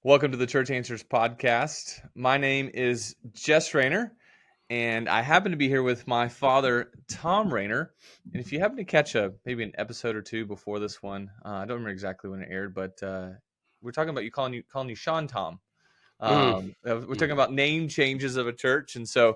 Welcome to the Church Answers podcast. My name is Jess Rayner, and I happen to be here with my father, Thom Rayner. And if you happen to catch maybe an episode or two before this one, I don't remember exactly when it aired, but we're talking about calling you Sean Tom. Mm. We're talking about name changes of a church, and so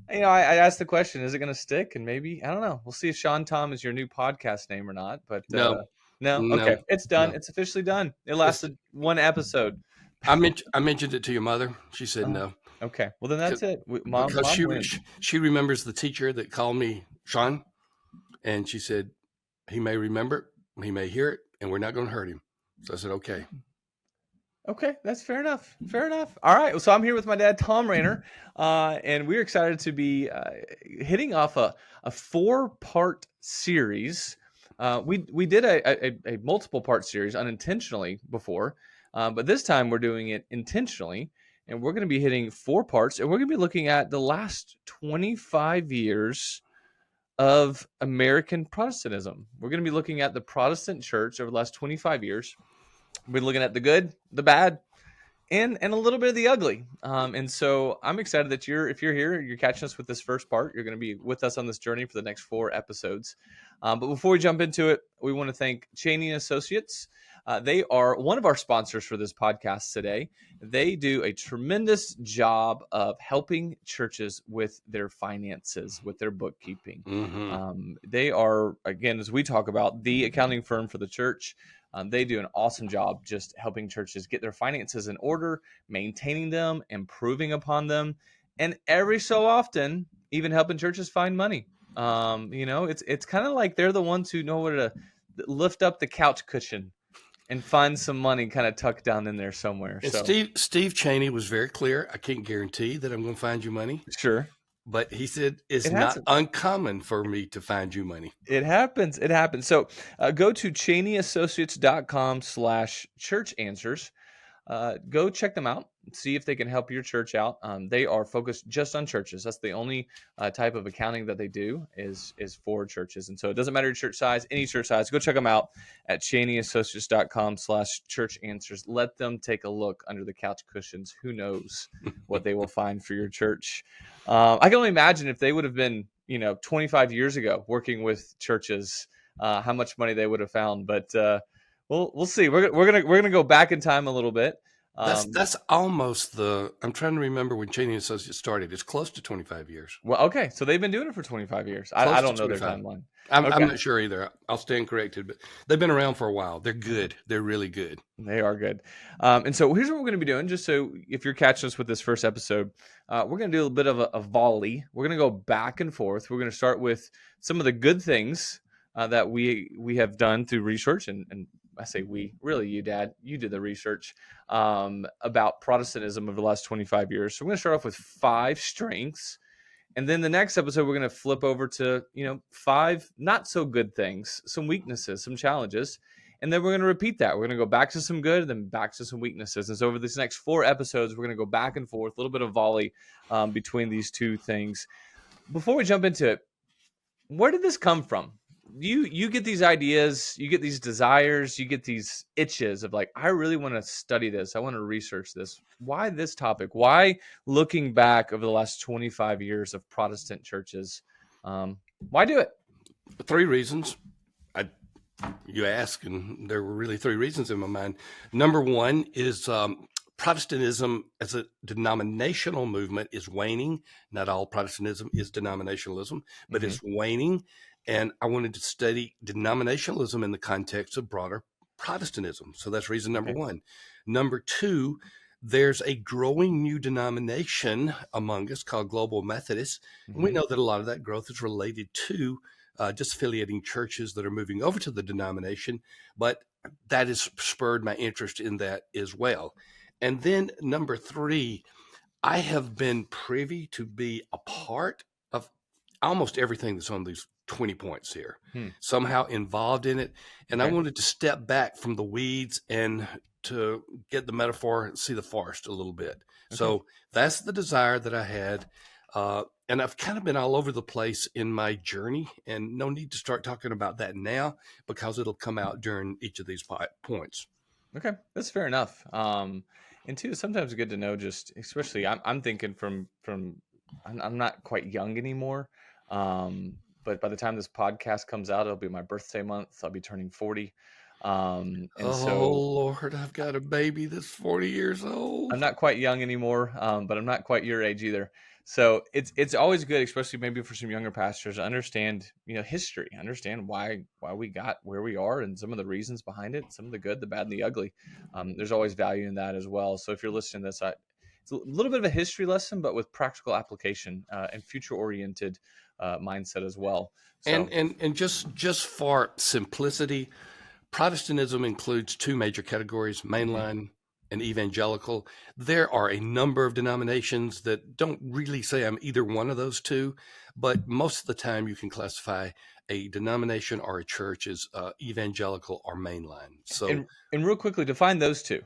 I asked the question: is it going to stick? And maybe I don't know. We'll see if Sean Tom is your new podcast name or not. But No, no, no, okay, it's done. no. It's officially done. It It's, lasted one episode. I mentioned it to your mother. She said no. Okay, well then that's it. Mom Because wins. she remembers the teacher that called me Sean, and she said he may remember it, he may hear it, and we're not going to hurt him. So I said, okay. Okay, that's fair enough. Fair enough. All right, so I'm here with my dad, Thom Rayner, and we're excited to be hitting off a 4-part series. We did a multiple part series unintentionally before, but this time we're doing it intentionally, and we're going to be hitting 4 parts, and we're going to be looking at the last 25 years of American Protestantism. We're going to be looking at the Protestant church over the last 25 years. We're looking at the good, the bad, and a little bit of the ugly. And so I'm excited that if you're here, you're catching us with this first part. You're going to be with us on this journey for the next 4 episodes. But before we jump into it, we want to thank Cheney Associates. They are one of our sponsors for this podcast today. They do a tremendous job of helping churches with their finances, with their bookkeeping. Mm-hmm. They are, again, as we talk about, the accounting firm for the church. They do an awesome job just helping churches get their finances in order, maintaining them, improving upon them, and every so often, even helping churches find money. It's kind of like they're the ones who know where to lift up the couch cushion and find some money kind of tucked down in there somewhere. And So Steve Cheney was very clear. I can't guarantee that I'm going to find you money, sure. but he said it's It not hasn't. uncommon for me to find you money. It happens. It happens. So go to CheneyAssociates.com/church answers. Go check them out. See if they can help your church out. They are focused just on churches. That's the only type of accounting that they do is for churches. And so it doesn't matter your church size, any church size. Go check them out at CheneyAssociates.com/church answers. Let them take a look under the couch cushions. Who knows what they will find for your church. I can only imagine if they would have been 25 years ago working with churches, how much money they would have found. But we'll see. We're gonna go back in time a little bit. That's almost I'm trying to remember when Cheney Associates started. It's close to 25 years. Well, okay, so they've been doing it for 25 years. I don't know their timeline. I'm Okay. not sure either. I'll stand corrected, but they've been around for a while. They're good. They're really good. They are good. And so here's what we're going to be doing. Just so if you're catching us with this first episode, we're going to do a bit of a volley. We're going to go back and forth. We're going to start with some of the good things that we have done through research, and I say we, really you, Dad, you did the research about Protestantism over the last 25 years. So we're going to start off with 5 strengths. And then the next episode, we're going to flip over to, 5 not so good things, some weaknesses, some challenges. And then we're going to repeat that. We're going to go back to some good, then back to some weaknesses. And so over these next 4 episodes, we're going to go back and forth, a little bit of volley between these 2 things. Before we jump into it, where did this come from? You get these ideas, you get these desires, you get these itches of like, I really want to study this. I want to research this. Why this topic? Why looking back over the last 25 years of Protestant churches? Why do it? 3 reasons. You ask, and there were really 3 reasons in my mind. Number 1 is Protestantism as a denominational movement is waning. Not all Protestantism is denominationalism, but it's waning. And I wanted to study denominationalism in the context of broader Protestantism. So that's reason number 1. Number 2, there's a growing new denomination among us called Global Methodists. And we know that a lot of that growth is related to just affiliating churches that are moving over to the denomination. But that has spurred my interest in that as well. And then number 3, I have been privy to be a part of almost everything that's on these 20 points here, somehow involved in it. And I wanted to step back from the weeds and to get the metaphor and see the forest a little bit. So that's the desire that I had. And I've kind of been all over the place in my journey, and no need to start talking about that now because it'll come out during each of these points. Okay, that's fair enough. And two, sometimes it's good to know, just especially I'm thinking I'm not quite young anymore. But by the time this podcast comes out, it'll be my birthday month. I'll be turning 40. And Oh so Lord, I've got a baby that's 40 years I'm old. not quite young anymore, but I'm not quite your age either. So it's always good, especially maybe for some younger pastors, to understand, history, understand why we got where we are, and some of the reasons behind it, some of the good, the bad, and the ugly. There's always value in that as well. So if you're listening to this, it's a little bit of a history lesson, but with practical application and future oriented mindset as well. And So and and just for simplicity, Protestantism includes two major categories: mhm. mainline and evangelical. There are a number of denominations that don't really say I'm either one of those two, but most of the time you can classify a denomination or a church as evangelical or mainline. So and real quickly, define those two.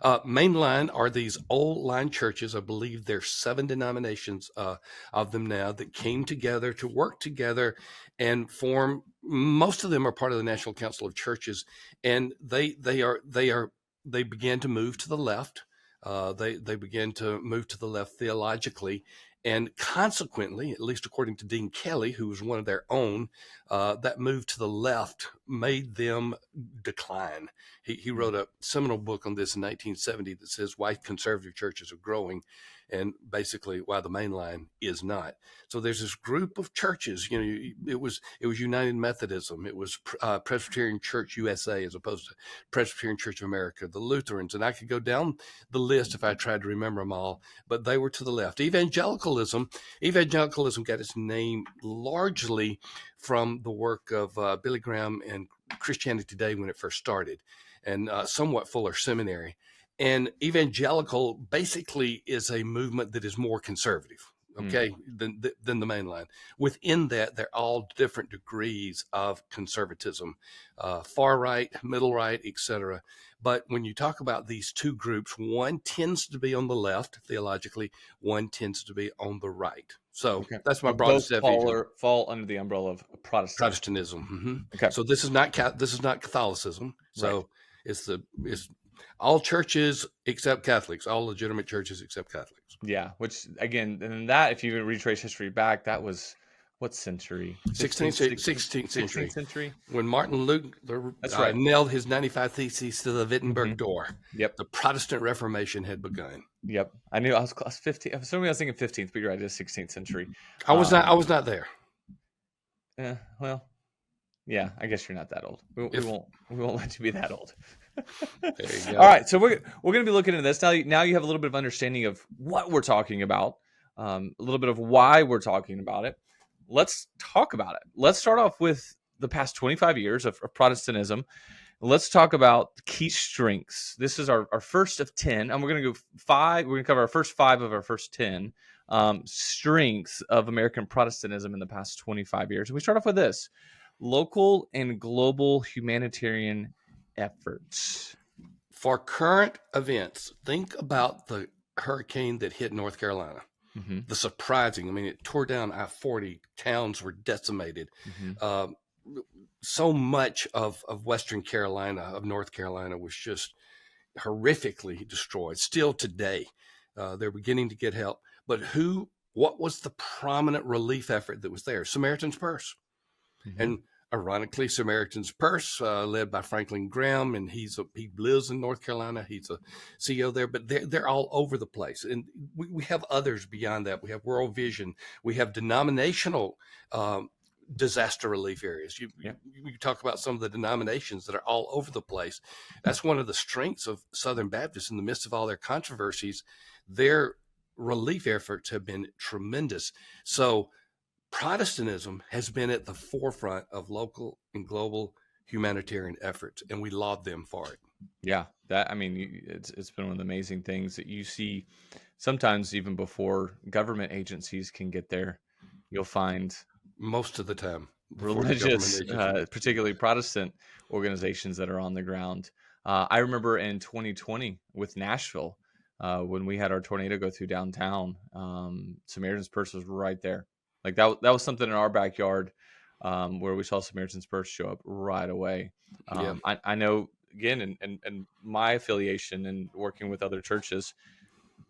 mainline are these old line churches. I believe there's seven denominations of them now that came together to work together and form. Most of them are part of the National Council of Churches, and they began to move to the left. They began to move to the left theologically, and consequently, at least according to Dean Kelly, who was one of their own, that move to the left made them decline. He wrote a seminal book on this in 1970 that says why conservative churches are growing, and basically why the main line is not. So there's this group of churches. It was United Methodism, it was Presbyterian Church USA as opposed to Presbyterian Church of America, the Lutherans, and I could go down the list if I tried to remember them all. But they were to the left. Evangelicalism got its name largely from the work of Billy Graham and Christianity Today when it first started, and somewhat Fuller Seminary. And evangelical basically is a movement that is more conservative, Mm. okay, than the main line. Within that, they're all different degrees of conservatism, far right, middle right, etc. But when you talk about these two groups, one tends to be on the left theologically, one tends to be on the right. So Okay, that's my but both broadest definition. fall under the umbrella of Protestantism. Protestantism. Okay, So this is not Catholicism. right. So it's all churches except Catholics, all legitimate churches except Catholics. Yeah, which again, and that if you retrace history back, that was what century? 16th, 15th, 16th, 16th 16th century, century. when Martin Luther That's right. nailed his 95 Theses to the Hmm. Wittenberg door, Yep, the Protestant Reformation had begun. yep. I knew I was 15. For some reason, I was thinking 15th, but you're right. It is 16th century. I was not. Um, I was not there. well, yeah. I guess you're not that old. We If won't let you be that old. there you All go. right, so we're going to be looking into this now. Now you have a little bit of understanding of what we're talking about, a little bit of why we're talking about it. Let's talk about it. Let's start off with the past 25 years of Protestantism. Let's talk about key strengths. This is our first of 10, and we're going to go 5. We're going to cover our first 5 of our first 10 strengths of American Protestantism in the past 25 years. And we start off with this: local and global humanitarian efforts. For current events, think about the hurricane that hit North Carolina. Mm-hmm. The surprising, I mean, it tore down I-40. Towns were decimated. Mm-hmm. Uh, so much of Western Carolina, of North Carolina, was just horrifically destroyed. Still today, they're beginning to get help. But what was the prominent relief effort that was there? Samaritan's Purse. Mm-hmm. And ironically, Samaritan's Purse, led by Franklin Graham, and he lives in North Carolina. He's a CEO there, but they're all over the place. And we have others beyond that. We have World Vision. We have denominational disaster relief areas. Yeah. You talk about some of the denominations that are all over the place. That's one of the strengths of Southern Baptists in the midst of all their controversies. Their relief efforts have been tremendous. So Protestantism has been at the forefront of local and global humanitarian efforts, and we laud them for it. Yeah, it's been one of the amazing things that you see. Sometimes even before government agencies can get there, you'll find Most of the time, before the government religious, agency. particularly Protestant organizations that are on the ground. I remember in 2020 with Nashville, when we had our tornado go through downtown, Samaritan's Purse was right there. Like that was something in our backyard, where we saw Samaritan's Purse show up right away. Yeah. I know again, and my affiliation and working with other churches,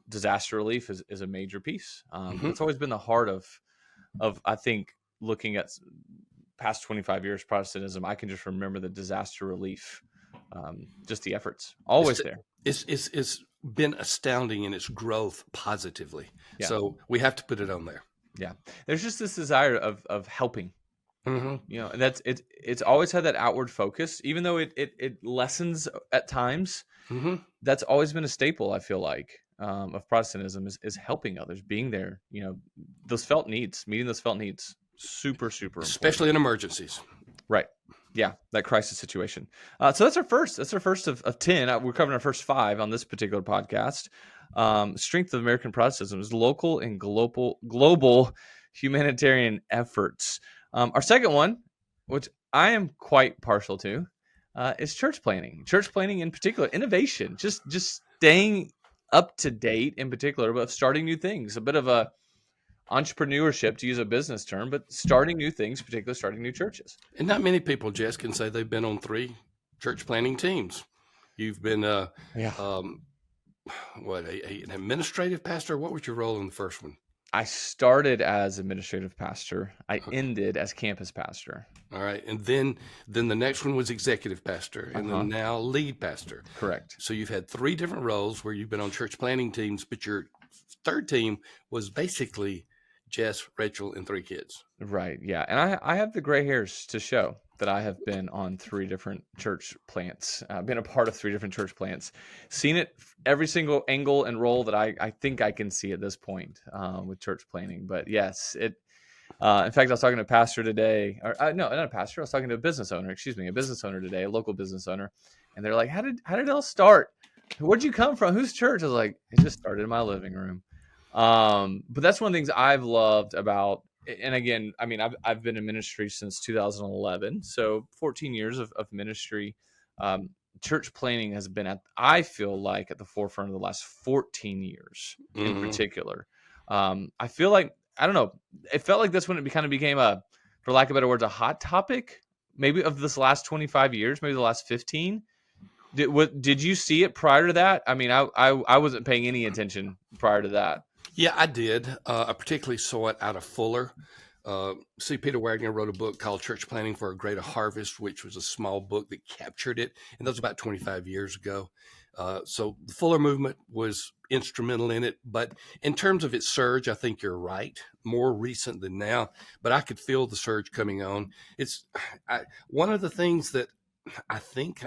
disaster relief is a major piece. That's always been the heart of I think looking at past 25 years Protestantism. I can just remember the disaster relief, just the efforts always there. It's been astounding in its growth positively. Yeah. So we have to put it on there. Yeah, there's just this desire of helping. Mm-hmm. You know, and that's it's always had that outward focus, even though it lessens at times. Mm-hmm. That's always been a staple, I feel like, of Protestantism is helping others, being there. You know, those felt needs, meeting those felt needs, super important. Especially in emergencies. Right. Yeah, that crisis situation. So that's our first. That's our first of 10. We're covering our first 5 on this particular podcast. Strength of American Protestantism is local and global humanitarian efforts. Our second one, which I am quite partial to, is church planning. Church planning in particular, innovation, just staying up to date in particular, but starting new things. A bit of a entrepreneurship, to use a business term, but starting new things, particularly starting new churches. And not many people, Jess, can say they've been on 3 church planning teams. You've been an administrative pastor? What was your role in the first one? I started as administrative pastor. I ended as campus pastor. All right. And then the next one was executive pastor, and then now lead pastor. Correct. So you've had 3 different roles where you've been on church planning teams, but your third team was basically Jess, Rachel, and 3 kids. Right. Yeah. And I have the gray hairs to show that I have been on 3 different church plants, been a part of 3 different church plants, seen it every single angle and role that I think I can see at this point with church planning. But yes, in fact, I was talking to a pastor today, or no, not a pastor. I was talking to a business owner today, a local business owner. And they're like, how did it all start? Where'd you come from? Whose church? I was like, it just started in my living room. But that's one of the things I've loved about, and again, I mean, I've been in ministry since 2011, so 14 years of ministry. Church planning has been I feel like at the forefront of the last 14 years in particular. I feel like, I don't know, it felt like this when it kind of became for lack of better words, a hot topic, maybe of this last 25 years, maybe the last 15. Did you see it prior to that? I mean, I wasn't paying any attention prior to that. Yeah, I did. I particularly saw it out of Fuller. See, Peter Wagner wrote a book called Church Planning for a Greater Harvest, which was a small book that captured it. And that was about 25 years ago. So the Fuller movement was instrumental in it. But in terms of its surge, I think you're right. More recent than now. But I could feel the surge coming on. It's one of the things that I think,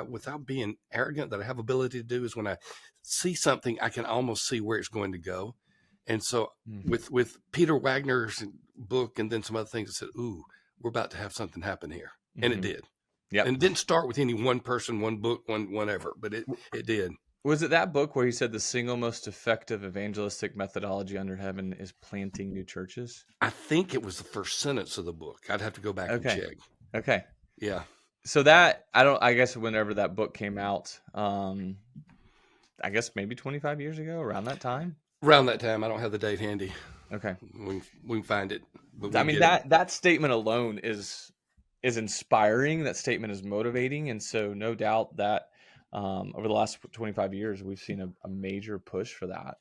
without being arrogant, that I have ability to do is when I see something, I can almost see where it's going to go. And so with Peter Wagner's book and then some other things, I said, ooh, we're about to have something happen here. And it did. Yeah. And it didn't start with any one person, one book, whatever, but it did. Was it that book where he said the single most effective evangelistic methodology under heaven is planting new churches? I think it was the first sentence of the book. I'd have to go back and check. Okay. Yeah. So that, I guess whenever that book came out, I guess maybe 25 years ago, around that time? Around that time. I don't have the date handy. Okay. We can find it. I mean, that statement alone is inspiring. That statement is motivating. And so no doubt that over the last 25 years, we've seen a major push for that.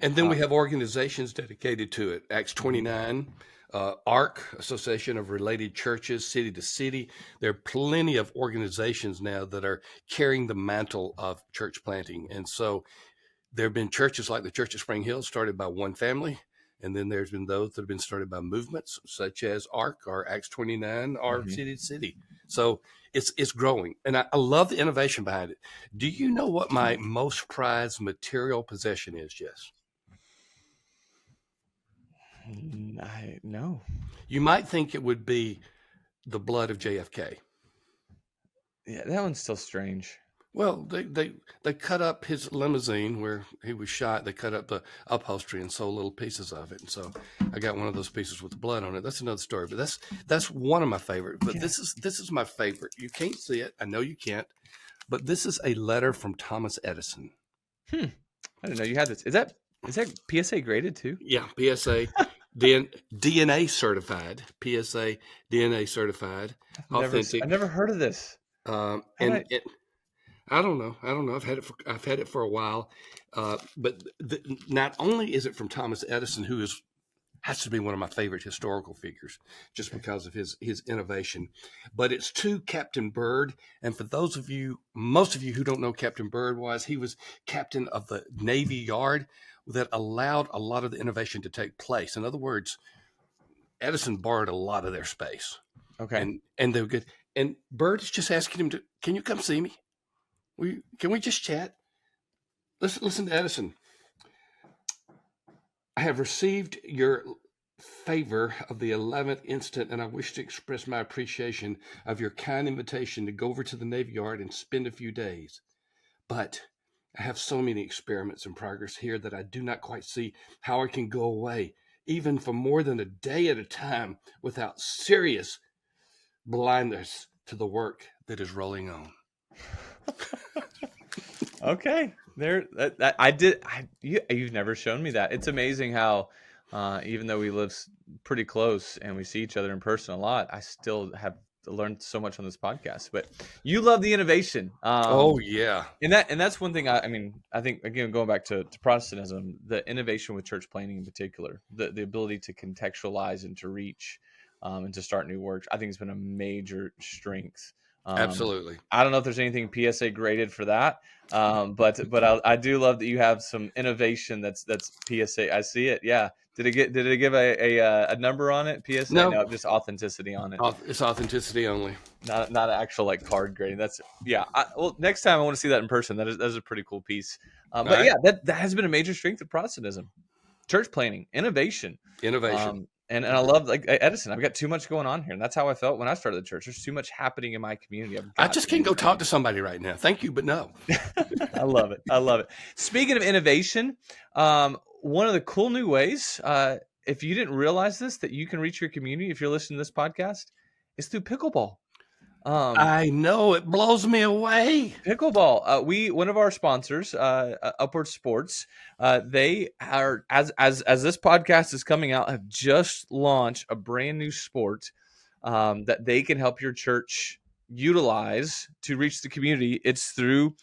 And then we have organizations dedicated to it. Acts 29, ARC, Association of Related Churches, City to City. There are plenty of organizations now that are carrying the mantle of church planting. And so there have been churches like the Church of Spring Hill started by one family. And then there's been those that have been started by movements such as ARC or Acts 29 or City to City. So it's growing. And I love the innovation behind it. Do you know what my most prized material possession is, Jess? No. You might think it would be the blood of JFK. Yeah, that one's still strange. Well, they cut up his limousine where he was shot. They cut up the upholstery and sold little pieces of it. And so I got one of those pieces with the blood on it. That's another story, but that's one of my favorite. But this is my favorite. You can't see it. I know you can't. But this is a letter from Thomas Edison. I didn't know you had this. Is that PSA graded too? Yeah, PSA. DNA certified. PSA DNA certified. I've never heard of this. I don't know. I've had it for a while, but not only is it from Thomas Edison, who has to be one of my favorite historical figures, just because of his innovation, but it's to Captain Byrd. And for most of you who don't know Captain Byrd he was captain of the Navy Yard that allowed a lot of the innovation to take place. In other words, Edison borrowed a lot of their space, Okay. and they were good. And Byrd is just asking him can you come see me? Can we just chat? Listen to Edison. I have received your favor of the 11th instant, and I wish to express my appreciation of your kind invitation to go over to the Navy Yard and spend a few days. But I have so many experiments in progress here that I do not quite see how I can go away, even for more than a day at a time, without serious blindness to the work that is rolling on. Okay. You've never shown me that. It's amazing how, even though we live pretty close and we see each other in person a lot, I still have learned so much on this podcast. But you love the innovation. Oh yeah. And that's one thing. I mean, I think, again, going back to Protestantism, the innovation with church planning in particular, the ability to contextualize and to reach, and to start new works, I think has been a major strength. Absolutely. I don't know if there's anything PSA graded for that, but I do love that you have some innovation that's PSA. I see it. Yeah. Did it give a number on it? PSA? No, just authenticity on it. It's authenticity only. Not an actual like card grading. That's well, next time I want to see that in person. That is a pretty cool piece. But right. Yeah, that has been a major strength of Protestantism. Church planning, innovation. And I love, like Edison, I've got too much going on here. And that's how I felt when I started the church. There's too much happening in my community. I just can't go talk to somebody right now. Thank you, but no. I love it. Speaking of innovation, one of the cool new ways, if you didn't realize this, that you can reach your community if you're listening to this podcast, is through pickleball. I know, it blows me away. Pickleball. One of our sponsors, Upward Sports, they are, as this podcast is coming out, have just launched a brand new sport that they can help your church utilize to reach the community. It's through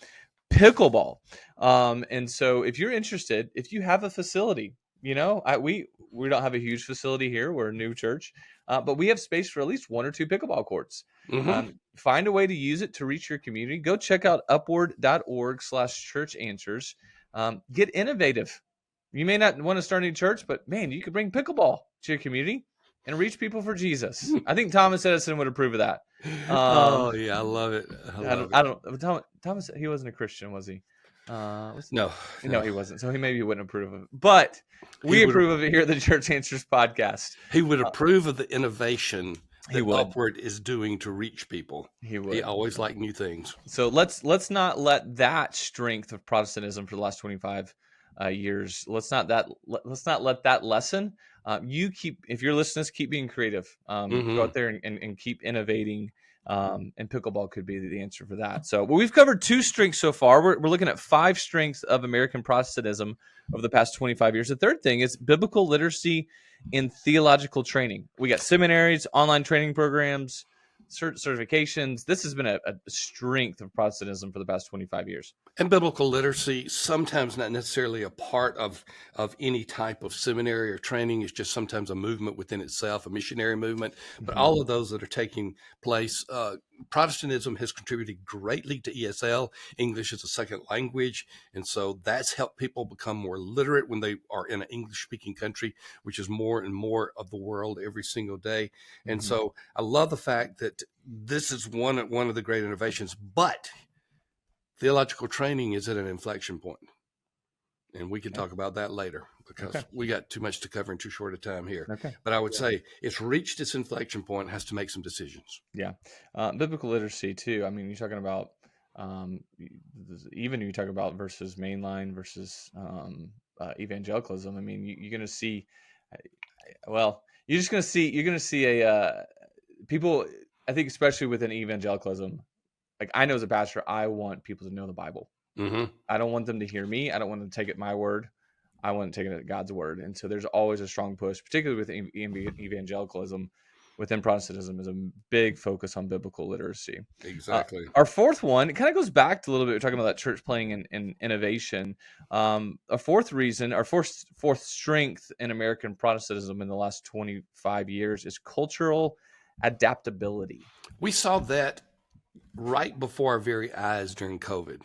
pickleball. And so if you're interested, if you have a facility, we don't have a huge facility here. We're a new church, but we have space for at least 1 or 2 pickleball courts. Mm-hmm. Find a way to use it to reach your community. Go check out upward.org/church answers. Get innovative. You may not want to start a new church, but man, you could bring pickleball to your community and reach people for Jesus. I think Thomas Edison would approve of that. Oh yeah, I love it. I don't. Thomas, he wasn't a Christian, was he? No, he wasn't. So he wouldn't approve of it. But we approve of it here at the Church Answers podcast. He would approve of the innovation that Upward is doing to reach people. He would. He always liked new things. So let's not let that strength of Protestantism for the last 25 years. Let's not let that lesson. If you're listening, keep being creative. Go out there and keep innovating. And pickleball could be the answer for that. So we've covered 2 strengths so far. We're looking at 5 strengths of American Protestantism over the past 25 years. The third thing is biblical literacy and theological training. We got seminaries, online training programs, certifications. This has been a strength of Protestantism for the past 25 years. And biblical literacy, sometimes not necessarily a part of any type of seminary or training. It's just sometimes a movement within itself, a missionary movement. But all of those that are taking place, Protestantism has contributed greatly to ESL. English is a second language. And so that's helped people become more literate when they are in an English-speaking country, which is more and more of the world every single day. And so I love the fact that this is one of the great innovations. But theological training is at an inflection point. And we can talk about that later because we got too much to cover in too short a time here. Okay. But I would say it's reached its inflection point and has to make some decisions. Yeah. Biblical literacy too. I mean, you're talking about, even you talk about versus mainline versus evangelicalism. I mean, you're going to see, you're going to see people, I think, especially within evangelicalism. Like, I know as a pastor, I want people to know the Bible. Mm-hmm. I don't want them to hear me. I don't want them to take it my word. I want to take it at God's word. And so there's always a strong push, particularly with evangelicalism, within Protestantism is a big focus on biblical literacy. Exactly. Our fourth one, it kind of goes back to a little bit. We're talking about that church playing in innovation. A fourth reason, our fourth strength in American Protestantism in the last 25 years is cultural adaptability. We saw that right before our very eyes during COVID.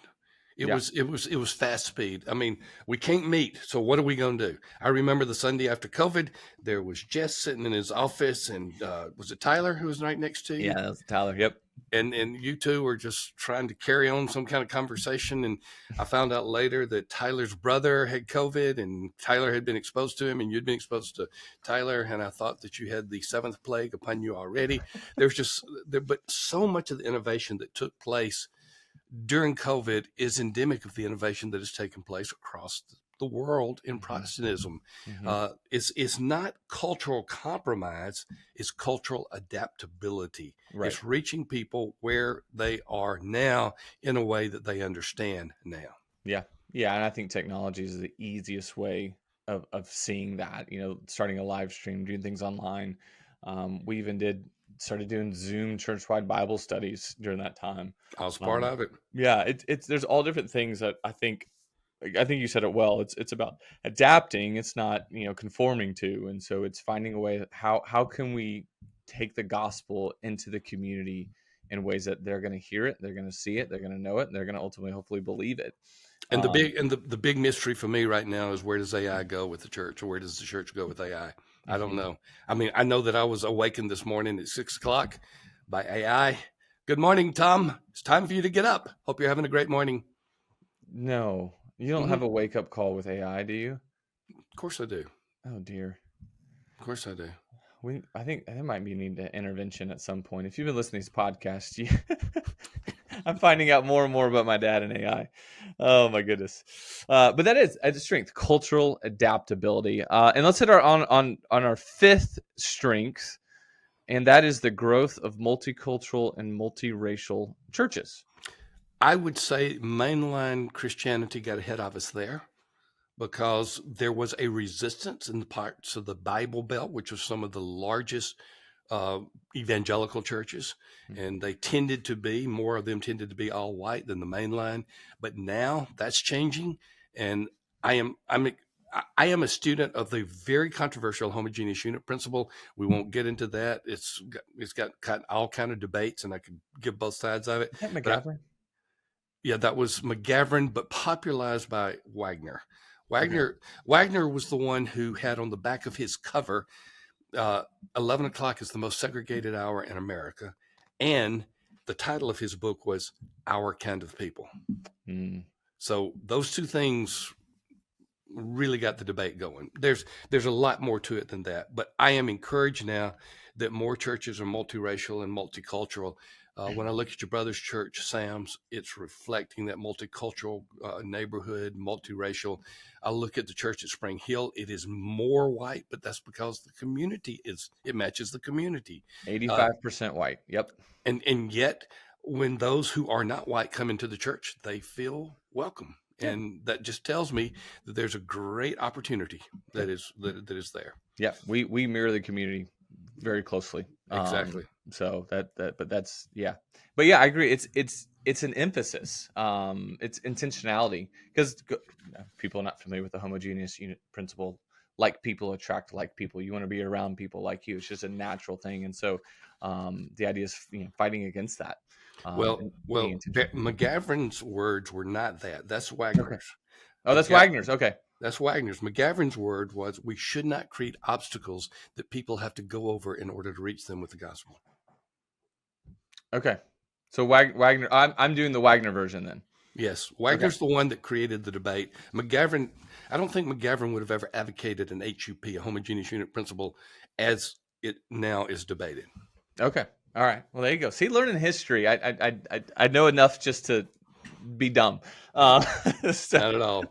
It Yeah. was fast speed. I mean, we can't meet, so what are we going to do? I remember the Sunday after COVID, there was Jess sitting in his office, and was it Tyler who was right next to you? Yeah, that's Tyler. Yep. And you two were just trying to carry on some kind of conversation, and I found out later that Tyler's brother had COVID, and Tyler had been exposed to him, and you'd been exposed to Tyler, and I thought that you had the seventh plague upon you already. But so much of the innovation that took place during COVID is endemic of the innovation that has taken place across the world in Protestantism. It's not cultural compromise, it's cultural adaptability. Right. It's reaching people where they are now in a way that they understand now. Yeah. Yeah. And I think technology is the easiest way of seeing that, starting a live stream, doing things online. We even started doing Zoom church-wide Bible studies during that time. I was part of it. Yeah, it's there's all different things that I think you said it well. It's about adapting. It's not conforming to, and so it's finding a way that how can we take the gospel into the community in ways that they're going to hear it, they're going to see it, they're going to know it, and they're going to ultimately hopefully believe it. And the big mystery for me right now is, where does AI go with the church, or where does the church go with AI? I don't know. I mean, I know that I was awakened this morning at 6:00 by AI. Good morning, Thom. It's time for you to get up. Hope you're having a great morning. No, you don't have a wake up call with AI, do you? Of course I do. Oh dear. Of course I do. I think there might be need to intervention at some point. If you've been listening to these podcasts, I'm finding out more and more about my dad and AI. Oh my goodness! But that is a strength, cultural adaptability. And let's hit on our fifth strength, and that is the growth of multicultural and multiracial churches. I would say mainline Christianity got ahead of us there, because there was a resistance in the parts of the Bible Belt, which was some of the largest evangelical churches, and more of them tended to be all white than the mainline. But now that's changing, and I am a student of the very controversial homogeneous unit principle. We won't get into that. It's got all kind of debates, and I could give both sides of it. Is that McGavran? Yeah, that was McGavran, but popularized by Wagner. Wagner was the one who had on the back of his cover, 11 o'clock is the most segregated hour in America. And the title of his book was Our Kind of People. So those two things really got the debate going. There's a lot more to it than that. But I am encouraged now that more churches are multiracial and multicultural. When I look at your brother's church, Sam's, it's reflecting that multicultural neighborhood, multiracial. I look at the church at Spring Hill; it is more white, but that's because the community it matches the community. 85% white. Yep. And yet, when those who are not white come into the church, they feel welcome, and that just tells me that there's a great opportunity that is there. Yeah, we mirror the community very closely. Exactly. So but that's, yeah. But yeah, I agree. It's an emphasis. It's intentionality, because people are not familiar with the homogeneous unit principle. Like people attract like people. You want to be around people like you. It's just a natural thing. And so the idea is fighting against that. McGavran's words were not that. That's Wagner's. Okay. Oh, that's Wagner's. Okay. That's Wagner's. McGavran's word was, we should not create obstacles that people have to go over in order to reach them with the gospel. Okay. So Wagner, I'm doing the Wagner version then. Yes. Wagner's the one that created the debate. McGavran, I don't think McGavran would have ever advocated an HUP, a homogeneous unit principle, as it now is debated. Okay. All right. Well, there you go. See, learning history, I know enough just to be dumb. Not at all.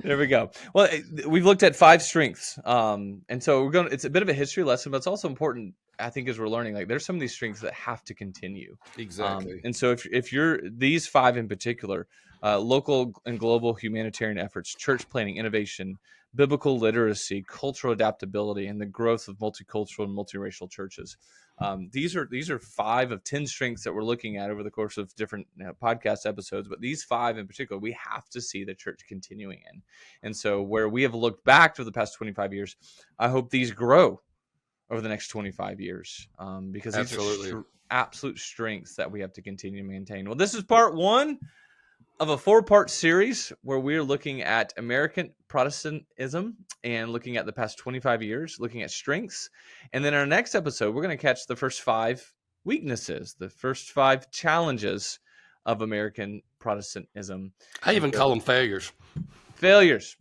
There we go. Well, we've looked at 5 strengths. And so it's a bit of a history lesson, but it's also important, I think, as we're learning, like there's some of these strengths that have to continue. Exactly. And so if you're these 5 in particular, local and global humanitarian efforts, church planning, innovation, biblical literacy, cultural adaptability, and the growth of multicultural and multiracial churches. These are 5 of 10 strengths that we're looking at over the course of different podcast episodes. But these 5 in particular, we have to see the church continuing in. And so where we have looked back for the past 25 years, I hope these grow over the next 25 years, because these Absolutely. are absolute strengths that we have to continue to maintain. Well, this is part 1 of a 4-part series where we're looking at American Protestantism and looking at the past 25 years, looking at strengths. And then our next episode, we're going to catch the first 5 weaknesses, the first 5 challenges of American Protestantism. I even call them failures. Failures.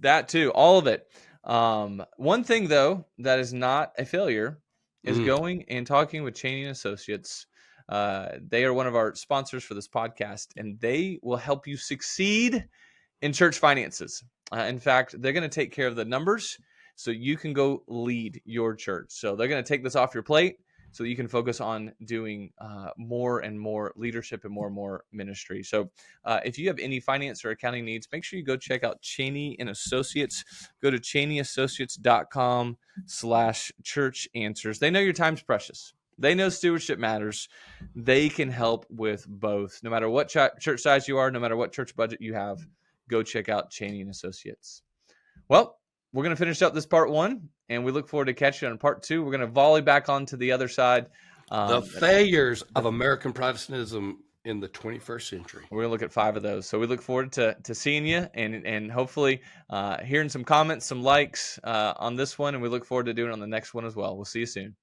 That too, all of it. One thing, though, that is not a failure is going and talking with Cheney and Associates. They are one of our sponsors for this podcast, and they will help you succeed in church finances. In fact, they're going to take care of the numbers so you can go lead your church. So they're going to take this off your plate so that you can focus on doing more and more leadership and more ministry. So if you have any finance or accounting needs, make sure you go check out Cheney and Associates. Go to cheneyassociates.com/church answers. They know your time's precious. They know stewardship matters. They can help with both. No matter what church size you are, no matter what church budget you have, go check out Cheney and Associates. Well, we're going to finish up this part 1, and we look forward to catching you on part 2. We're going to volley back onto the other side. The failures of American Protestantism in the 21st century. We're going to look at 5 of those. So we look forward to seeing you and hopefully hearing some comments, some likes on this one, and we look forward to doing it on the next one as well. We'll see you soon.